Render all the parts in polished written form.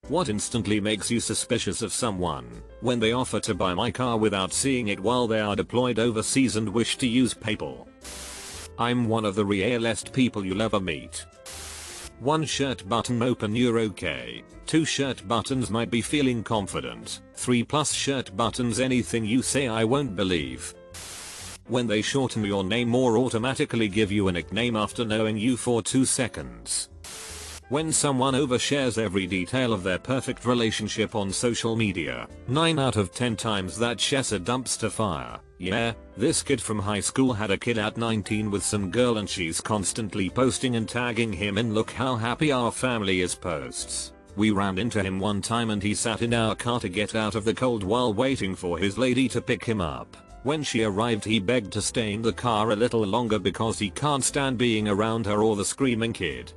What instantly makes you suspicious of someone? When they offer to buy my car without seeing it while they are deployed overseas and wish to use PayPal. I'm one of the realest people you'll ever meet. 1 shirt button open, you're okay. 2 shirt buttons might be feeling confident. 3+ shirt buttons, anything you say I won't believe. When they shorten your name or automatically give you a nickname after knowing you for 2 seconds. When someone overshares every detail of their perfect relationship on social media. 9 out of 10 times that shit's a dumpster fire. Yeah, this kid from high school had a kid at 19 with some girl and she's constantly posting and tagging him in "look how happy our family is" posts. We ran into him one time and he sat in our car to get out of the cold while waiting for his lady to pick him up. When she arrived he begged to stay in the car a little longer because he can't stand being around her or the screaming kid.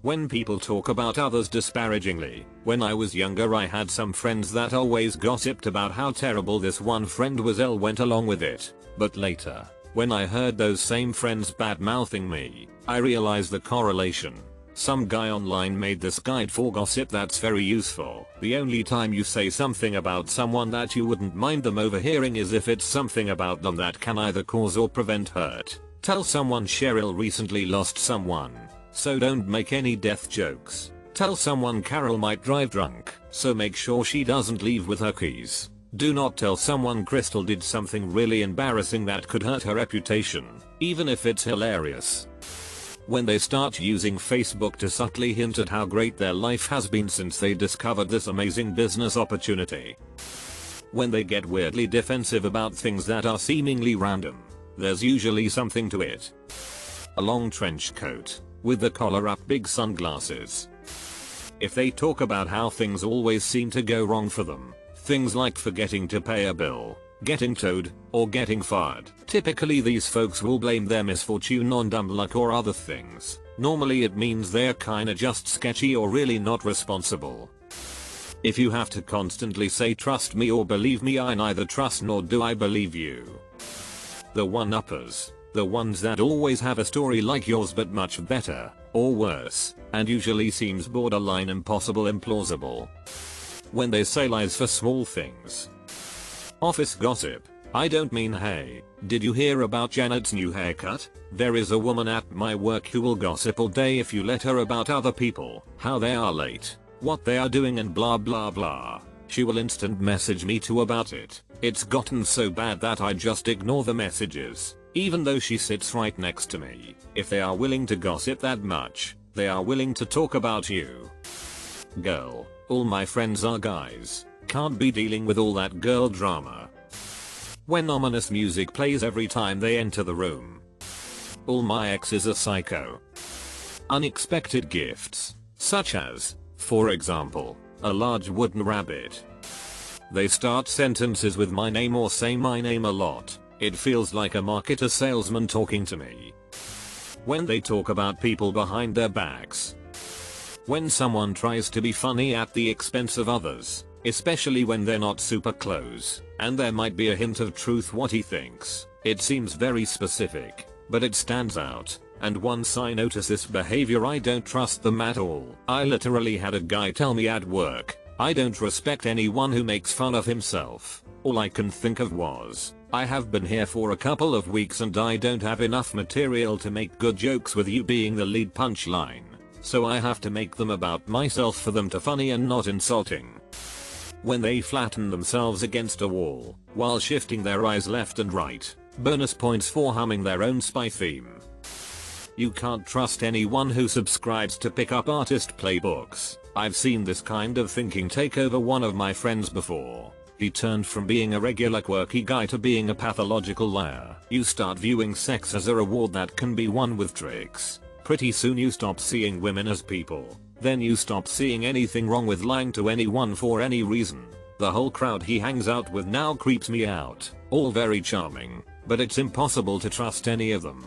When people talk about others disparagingly. When I was younger I had some friends that always gossiped about how terrible this one friend was. Went along with it. But later, when I heard those same friends bad-mouthing me, I realized the correlation. Some guy online made this guide for gossip that's very useful. The only time you say something about someone that you wouldn't mind them overhearing is if it's something about them that can either cause or prevent hurt. Tell someone Cheryl recently lost someone, so don't make any death jokes. Tell someone Carol might drive drunk, so make sure she doesn't leave with her keys. Do not tell someone Crystal did something really embarrassing that could hurt her reputation, even if it's hilarious. When they start using Facebook to subtly hint at how great their life has been since they discovered this amazing business opportunity. When they get weirdly defensive about things that are seemingly random. There's usually something to it. A long trench coat, with the collar up, big sunglasses. If they talk about how things always seem to go wrong for them, things like forgetting to pay a bill, getting towed, or getting fired. Typically these folks will blame their misfortune on dumb luck or other things. Normally it means they're kinda just sketchy or really not responsible. If you have to constantly say trust me or believe me, I neither trust nor do I believe you. The one-uppers. The ones that always have a story like yours but much better, or worse, and usually seems borderline impossible implausible. When they say lies for small things. Office gossip. I don't mean hey, did you hear about Janet's new haircut? There is a woman at my work who will gossip all day if you let her about other people, how they are late, what they are doing and blah blah blah. She will instant message me too about it. It's gotten so bad that I just ignore the messages, even though she sits right next to me. If they are willing to gossip that much, they are willing to talk about you. Girl. All my friends are guys. Can't be dealing with all that girl drama. When ominous music plays every time they enter the room. All my exes are psycho. Unexpected gifts, such as, for example, a large wooden rabbit. They start sentences with my name or say my name a lot. It feels like a marketer salesman talking to me. When they talk about people behind their backs. When someone tries to be funny at the expense of others, especially when they're not super close, and there might be a hint of truth what he thinks. It seems very specific, but it stands out, and once I notice this behavior I don't trust them at all. I literally had a guy tell me at work, I don't respect anyone who makes fun of himself. All I can think of was, I have been here for a couple of weeks and I don't have enough material to make good jokes with you being the lead punchline. So I have to make them about myself for them to funny and not insulting. When they flatten themselves against a wall, while shifting their eyes left and right. Bonus points for humming their own spy theme. You can't trust anyone who subscribes to pickup artist playbooks. I've seen this kind of thinking take over one of my friends before. He turned from being a regular quirky guy to being a pathological liar. You start viewing sex as a reward that can be won with tricks. Pretty soon you stop seeing women as people. Then you stop seeing anything wrong with lying to anyone for any reason. The whole crowd he hangs out with now creeps me out. All very charming, but it's impossible to trust any of them.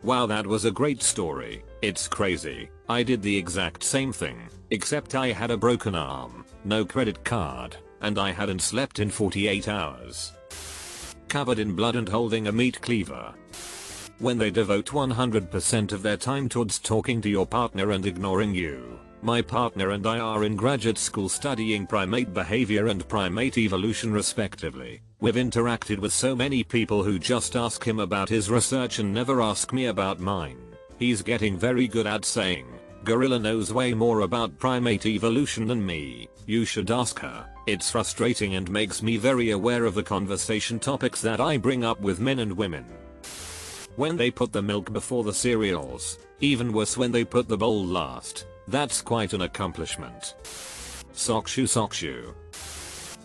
Wow, that was a great story. It's crazy. I did the exact same thing, except I had a broken arm, no credit card, and I hadn't slept in 48 hours. Covered in blood and holding a meat cleaver. When they devote 100% of their time towards talking to your partner and ignoring you. My partner and I are in graduate school studying primate behavior and primate evolution respectively. We've interacted with so many people who just ask him about his research and never ask me about mine. He's getting very good at saying, "Gorilla knows way more about primate evolution than me. You should ask her." It's frustrating and makes me very aware of the conversation topics that I bring up with men and women. When they put the milk before the cereals, even worse when they put the bowl last. That's quite an accomplishment. Sockshoe.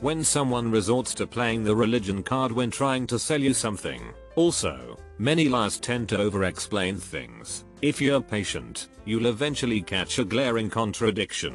When someone resorts to playing the religion card when trying to sell you something. Also, many liars tend to over-explain things. If you're patient, you'll eventually catch a glaring contradiction.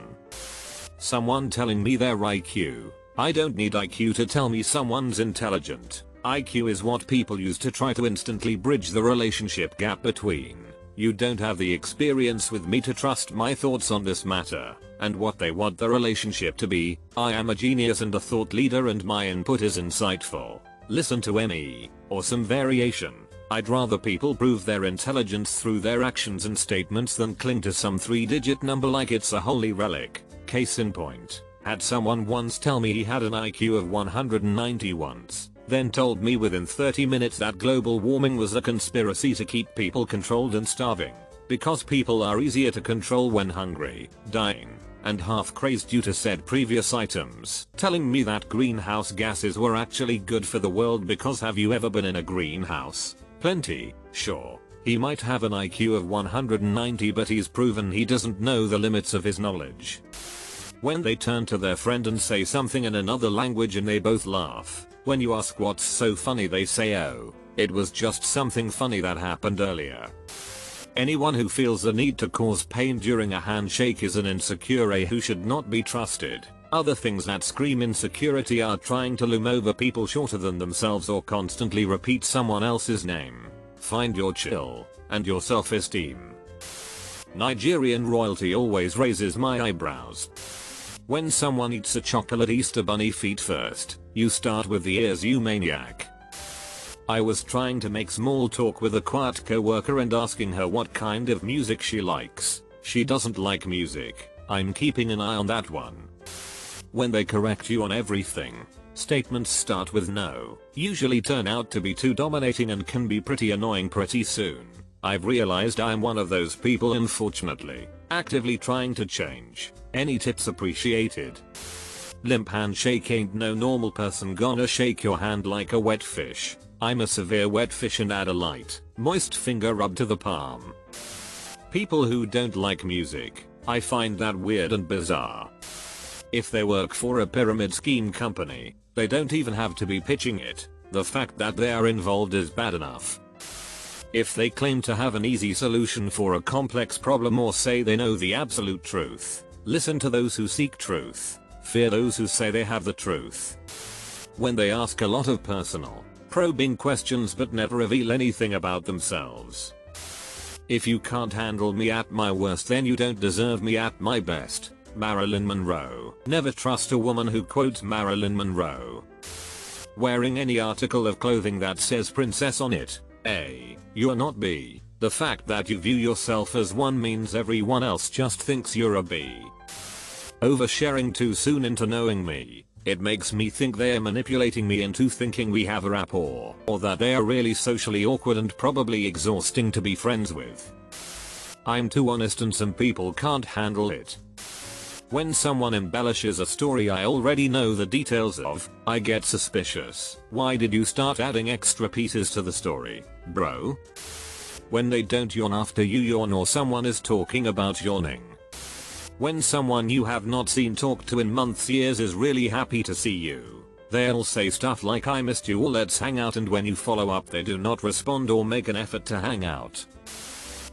Someone telling me their IQ. I don't need IQ to tell me someone's intelligent. IQ is what people use to try to instantly bridge the relationship gap between. You don't have the experience with me to trust my thoughts on this matter, and what they want the relationship to be. I am a genius and a thought leader and my input is insightful. Listen to me, or some variation. I'd rather people prove their intelligence through their actions and statements than cling to some 3-digit number like it's a holy relic. Case in point, had someone once tell me he had an IQ of 190 once, then told me within 30 minutes that global warming was a conspiracy to keep people controlled and starving, because people are easier to control when hungry, dying, and half crazed due to said previous items. Telling me that greenhouse gases were actually good for the world because have you ever been in a greenhouse? Plenty, sure. He might have an IQ of 190 but he's proven he doesn't know the limits of his knowledge. When they turn to their friend and say something in another language and they both laugh. When you ask what's so funny they say, "Oh, it was just something funny that happened earlier." Anyone who feels the need to cause pain during a handshake is an insecure who should not be trusted. Other things that scream insecurity are trying to loom over people shorter than themselves or constantly repeat someone else's name. Find your chill and your self-esteem. Nigerian royalty always raises my eyebrows. When someone eats a chocolate Easter bunny feet first, you start with the ears, you maniac. I was trying to make small talk with a quiet coworker and asking her what kind of music she likes. She doesn't like music. I'm keeping an eye on that one. When they correct you on everything, statements start with no, usually turn out to be too dominating and can be pretty annoying pretty soon. I've realized I'm one of those people, unfortunately, actively trying to change. Any tips appreciated. Limp handshake, ain't no normal person gonna shake your hand like a wet fish. I'm a severe wet fish and add a light, moist finger rub to the palm. People who don't like music, I find that weird and bizarre. If they work for a pyramid scheme company, they don't even have to be pitching it. The fact that they are involved is bad enough. If they claim to have an easy solution for a complex problem or say they know the absolute truth, listen to those who seek truth. Fear those who say they have the truth. When they ask a lot of personal, probing questions but never reveal anything about themselves. If you can't handle me at my worst, then you don't deserve me at my best. Marilyn Monroe. Never trust a woman who quotes Marilyn Monroe. Wearing any article of clothing that says princess on it. A. You're not B. The fact that you view yourself as one means everyone else just thinks you're a B. Oversharing too soon into knowing me. It makes me think they are manipulating me into thinking we have a rapport, or that they are really socially awkward and probably exhausting to be friends with. I'm too honest and some people can't handle it. When someone embellishes a story I already know the details of, I get suspicious. Why did you start adding extra pieces to the story, bro? When they don't yawn after you yawn or someone is talking about yawning. When someone you have not seen, talked to in months, years is really happy to see you. They'll say stuff like "I missed you" or "let's hang out," and when you follow up they do not respond or make an effort to hang out.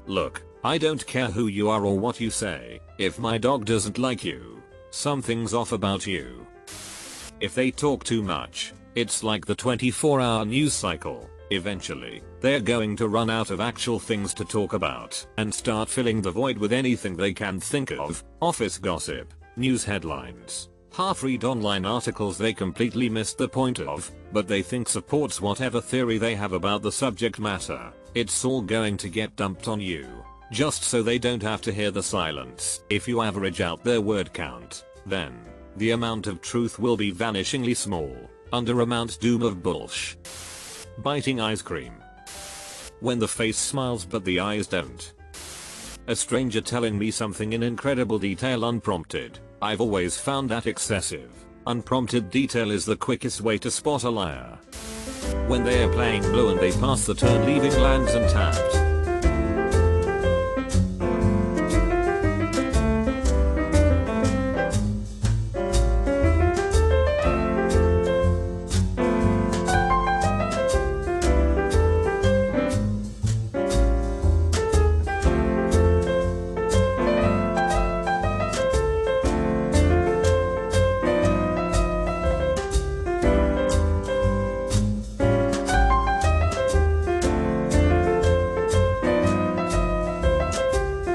Look, I don't care who you are or what you say. If my dog doesn't like you, something's off about you. If they talk too much, it's like the 24-hour news cycle. Eventually, they're going to run out of actual things to talk about and start filling the void with anything they can think of. Office gossip, news headlines, half-read online articles they completely missed the point of, but they think supports whatever theory they have about the subject matter. It's all going to get dumped on you. just so they don't have to hear the silence. If you average out their word count, then the amount of truth will be vanishingly small, under amount doom of bullsh. Biting ice cream. When the face smiles but the eyes don't. A stranger telling me something in incredible detail unprompted. I've always found that excessive. Unprompted detail is the quickest way to spot a liar. When they are playing blue and they pass the turn leaving lands untapped.